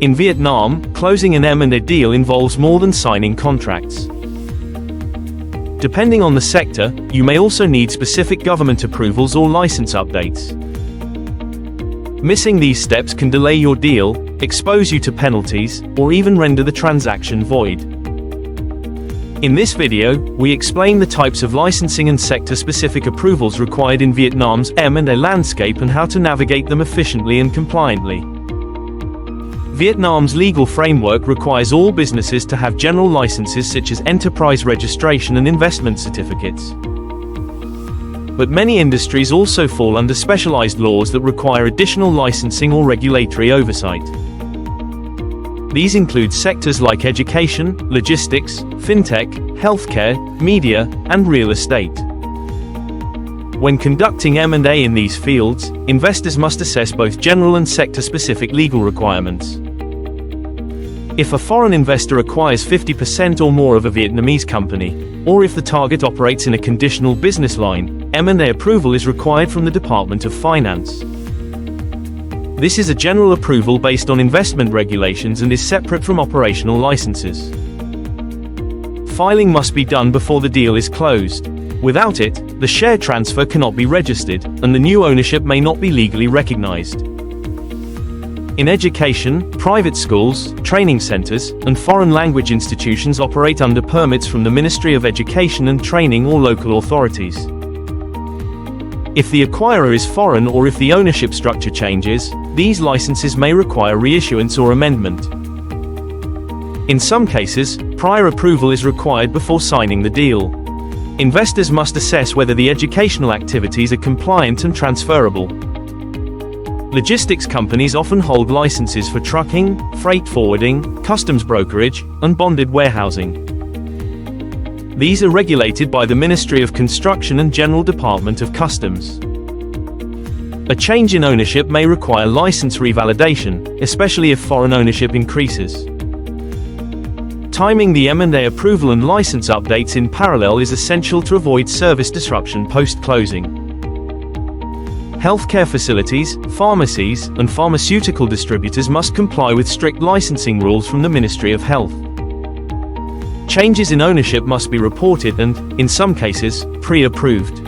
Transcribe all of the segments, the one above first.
In Vietnam, closing an M&A deal involves more than signing contracts. Depending on the sector, you may also need specific government approvals or license updates. Missing these steps can delay your deal, expose you to penalties, or even render the transaction void. In this video, we explain the types of licensing and sector-specific approvals required in Vietnam's M&A landscape and how to navigate them efficiently and compliantly. Vietnam's legal framework requires all businesses to have general licenses such as enterprise registration and investment certificates. But many industries also fall under specialized laws that require additional licensing or regulatory oversight. These include sectors like education, logistics, fintech, healthcare, media, and real estate. When conducting M&A in these fields, investors must assess both general and sector-specific legal requirements. If a foreign investor acquires 50% or more of a Vietnamese company, or if the target operates in a conditional business line, M&A approval is required from the Department of Finance. This is a general approval based on investment regulations and is separate from operational licenses. Filing must be done before the deal is closed. Without it, the share transfer cannot be registered, and the new ownership may not be legally recognized. In education, private schools, training centers, and foreign language institutions operate under permits from the Ministry of Education and Training or local authorities. If the acquirer is foreign or if the ownership structure changes, these licenses may require reissuance or amendment. In some cases, prior approval is required before signing the deal. Investors must assess whether the educational activities are compliant and transferable. Logistics companies often hold licenses for trucking, freight forwarding, customs brokerage, and bonded warehousing. These are regulated by the Ministry of Construction and General Department of Customs. A change in ownership may require license revalidation, especially if foreign ownership increases. Timing the M&A approval and license updates in parallel is essential to avoid service disruption post-closing. Healthcare facilities, pharmacies, and pharmaceutical distributors must comply with strict licensing rules from the Ministry of Health. Changes in ownership must be reported and, in some cases, pre-approved.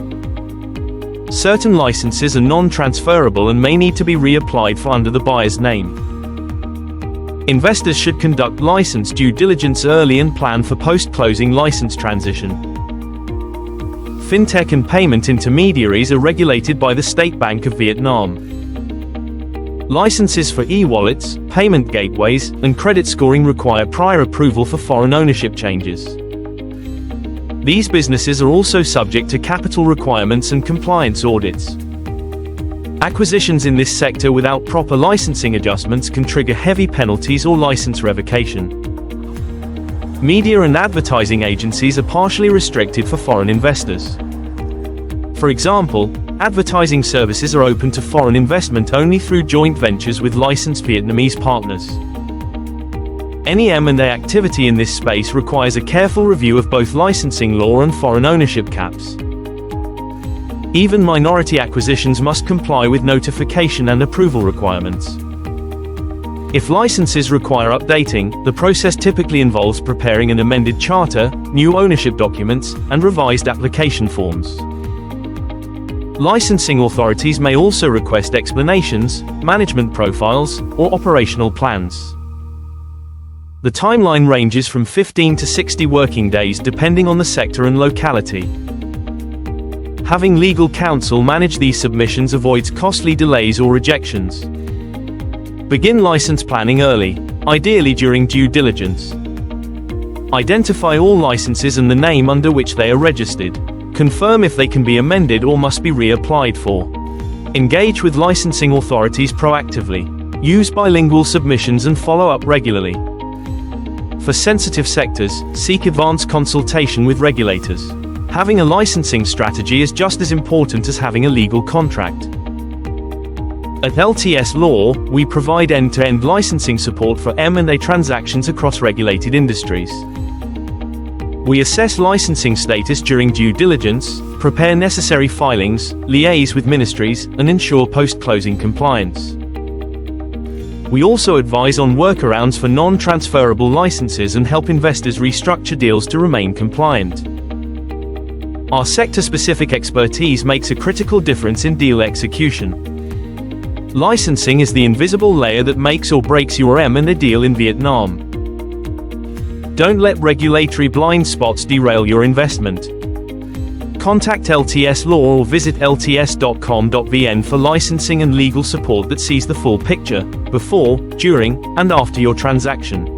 Certain licenses are non-transferable and may need to be reapplied for under the buyer's name. Investors should conduct license due diligence early and plan for post-closing license transition. Fintech and payment intermediaries are regulated by the State Bank of Vietnam. Licenses for e-wallets, payment gateways, and credit scoring require prior approval for foreign ownership changes. These businesses are also subject to capital requirements and compliance audits. Acquisitions in this sector without proper licensing adjustments can trigger heavy penalties or license revocation. Media and advertising agencies are partially restricted for foreign investors. For example, advertising services are open to foreign investment only through joint ventures with licensed Vietnamese partners. Any M&A activity in this space requires a careful review of both licensing law and foreign ownership caps. Even minority acquisitions must comply with notification and approval requirements. If licenses require updating, the process typically involves preparing an amended charter, new ownership documents, and revised application forms. Licensing authorities may also request explanations, management profiles, or operational plans. The timeline ranges from 15 to 60 working days depending on the sector and locality. Having legal counsel manage these submissions avoids costly delays or rejections. Begin license planning early, ideally during due diligence. Identify all licenses and the name under which they are registered. Confirm if they can be amended or must be reapplied for. Engage with licensing authorities proactively. Use bilingual submissions and follow up regularly. For sensitive sectors, seek advanced consultation with regulators. Having a licensing strategy is just as important as having a legal contract. At LTS Law, we provide end-to-end licensing support for M&A transactions across regulated industries. We assess licensing status during due diligence, prepare necessary filings, liaise with ministries, and ensure post-closing compliance. We also advise on workarounds for non-transferable licenses and help investors restructure deals to remain compliant. Our sector-specific expertise makes a critical difference in deal execution. Licensing is the invisible layer that makes or breaks your M&A deal in Vietnam. Don't let regulatory blind spots derail your investment. Contact LTS Law or visit lts.com.vn for licensing and legal support that sees the full picture, before, during, and after your transaction.